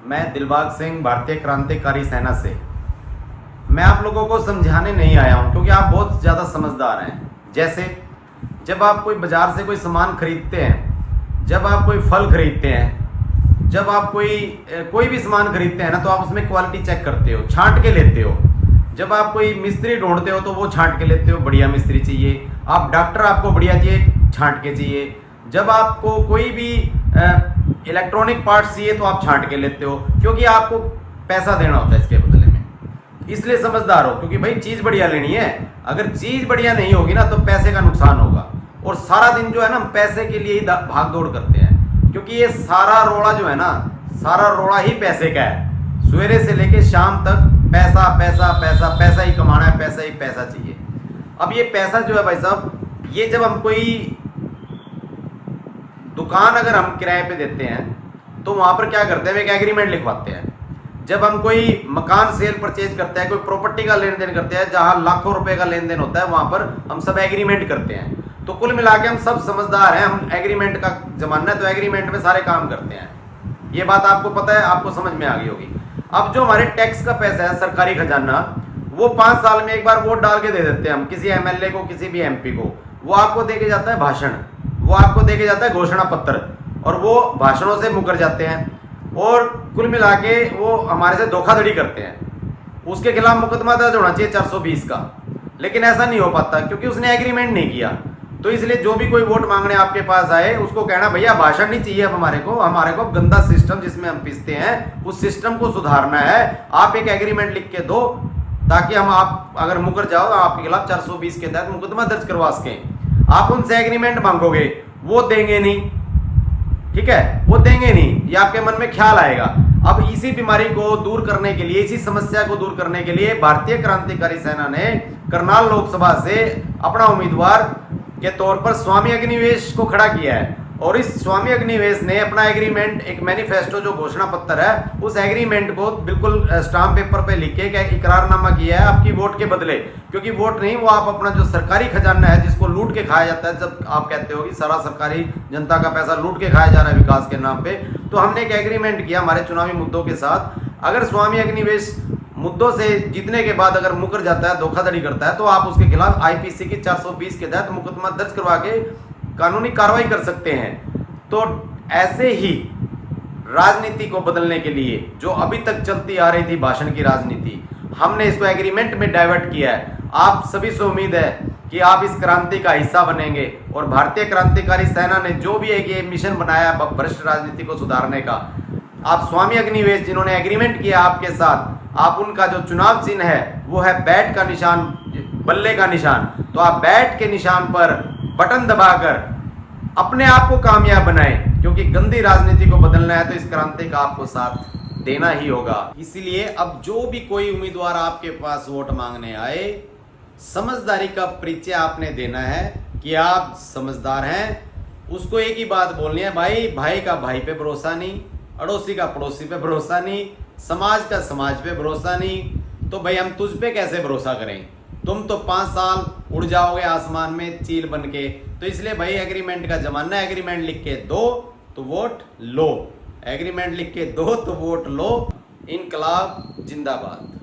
मैं दिलबाग सिंह, भारतीय क्रांतिकारी सेना से। मैं आप लोगों को समझाने नहीं आया हूं क्योंकि आप बहुत ज़्यादा समझदार हैं। जैसे जब आप कोई बाज़ार से कोई सामान खरीदते हैं, जब आप कोई फल खरीदते हैं, जब आप कोई भी सामान खरीदते हैं ना, तो आप उसमें क्वालिटी चेक करते हो, छांट के लेते हो। जब आप कोई मिस्त्री ढूंढते हो तो वो छांट के लेते हो, बढ़िया मिस्त्री चाहिए। आप डॉक्टर, आपको बढ़िया चाहिए, छांट के चाहिए। जब आपको कोई भी इलेक्ट्रॉनिक पार्ट्स चाहिए तो आप छांट के लेते हो, क्योंकि आपको पैसा देना होता है इसके बदले में। इसलिए समझदार हो, क्योंकि भाई चीज़ बढ़िया लेनी है। अगर चीज़ बढ़िया नहीं होगी ना तो पैसे का नुकसान होगा। और सारा दिन जो है ना, पैसे के लिए ही भाग दौड़ करते हैं, क्योंकि ये सारा रोड़ा जो है ना, सारा रोड़ा ही पैसे का है। सवेरे से लेके शाम तक पैसा पैसा पैसा पैसा ही कमाना है, पैसा ही पैसा चाहिए। अब ये पैसा जो है भाई साहब, ये जब हम कोई दुकान अगर हम किराए पे देते हैं तो वहां पर क्या करते हैं, एक एग्रीमेंट लिखवाते हैं। जब हम कोई मकान सेल परचेज करते हैं, कोई प्रॉपर्टी का लेन देन करते हैं, जहां लाखों रुपए का लेन देन होता है, वहां पर हम सब एग्रीमेंट करते हैं। तो कुल मिला के हम सब समझदार हैं, हम एग्रीमेंट का जमाना है तो एग्रीमेंट में सारे काम करते हैं। ये बात आपको पता है, आपको समझ में आ गई होगी। अब जो हमारे टैक्स का पैसा है, सरकारी खजाना, वो 5 साल में एक बार वोट डाल के दे देते हैं हम किसी एमएलए को, किसी भी एमपी को। वो आपको दे के जाता है भाषण, वो आपको दे के जाता है घोषणा पत्र, और वो भाषणों से मुकर जाते हैं और कुल मिला के वो हमारे से धोखाधड़ी करते हैं। उसके खिलाफ मुकदमा दर्ज होना चाहिए 420 का, लेकिन ऐसा नहीं हो पाता क्योंकि उसने एग्रीमेंट नहीं किया। तो इसलिए जो भी कोई वोट मांगने आपके पास आए, उसको कहना भैया भाषण नहीं चाहिए अब हमारे को गंदा सिस्टम जिसमें हम पिसते हैं, उस सिस्टम को सुधारना है। आप एक एग्रीमेंट लिख के दो ताकि हम, आप अगर मुकर जाओ, आपके खिलाफ 420 के तहत मुकदमा दर्ज करवा सकें। आप उनसे एग्रीमेंट मांगोगे, वो देंगे नहीं, ठीक है, वो देंगे नहीं, ये आपके मन में ख्याल आएगा। अब इसी बीमारी को दूर करने के लिए, इसी समस्या को दूर करने के लिए भारतीय क्रांतिकारी सेना ने करनाल लोकसभा से अपना उम्मीदवार के तौर पर स्वामी अग्निवेश को खड़ा किया है। और इस स्वामी अग्निवेश ने अपना एग्रीमेंट, एक मैनिफेस्टो जो घोषणा पत्र है, उस एग्रीमेंट को बिल्कुल स्टाम्प पेपर पे लिख के इकरारनामा किया है आपकी वोट के बदले। क्योंकि वोट नहीं, वो आप अपना जो सरकारी खजाना है जिसको लूट के खाया जाता है, जब आप कहते हो कि सारा सरकारी जनता का पैसा लूट के खाया जा रहा है विकास के नाम पे, तो हमने एक एग्रीमेंट किया हमारे चुनावी मुद्दों के साथ। अगर स्वामी अग्निवेश मुद्दों से जीतने के बाद अगर मुकर जाता है, धोखाधड़ी करता है, तो आप उसके खिलाफ आईपीसी की 420 के तहत मुकदमा दर्ज करवा के कानूनी कार्रवाई कर सकते हैं। तो ऐसे ही राजनीति को बदलने के लिए, जो अभी तक चलती आ रही थी भाषण की राजनीति, हमने इसको एग्रीमेंट में डाइवर्ट किया है। आप सभी से उम्मीद है कि आप इस क्रांति का हिस्सा बनेंगे। और भारतीय क्रांतिकारी सेना ने जो भी एक ये मिशन बनाया भ्रष्ट राजनीति को सुधारने का, आप स्वामी अग्निवेश जिन्होंने एग्रीमेंट किया आपके साथ, आप उनका जो चुनाव चिन्ह है वो है बैट का निशान, बल्ले का निशान। तो आप बैट के निशान पर बटन दबाकर अपने आप को कामयाब बनाएं, क्योंकि गंदी राजनीति को बदलना है तो इस क्रांति का आपको साथ देना ही होगा। इसीलिए अब जो भी कोई उम्मीदवार आपके पास वोट मांगने आए, समझदारी का परिचय आपने देना है कि आप समझदार हैं। उसको एक ही बात बोलनी है, भाई भाई का भाई पे भरोसा नहीं, अड़ोसी का पड़ोसी पे भरोसा नहीं, समाज का समाज पे भरोसा नहीं। तो भाई हम तुझ पे कैसे भरोसा करें? तुम तो 5 साल उड़ जाओगे आसमान में चील बन के। तो इसलिए भाई एग्रीमेंट का जमाना है, एग्रीमेंट लिख के दो तो वोट लो, एग्रीमेंट लिख के दो तो वोट लो। इनकलाब जिंदाबाद।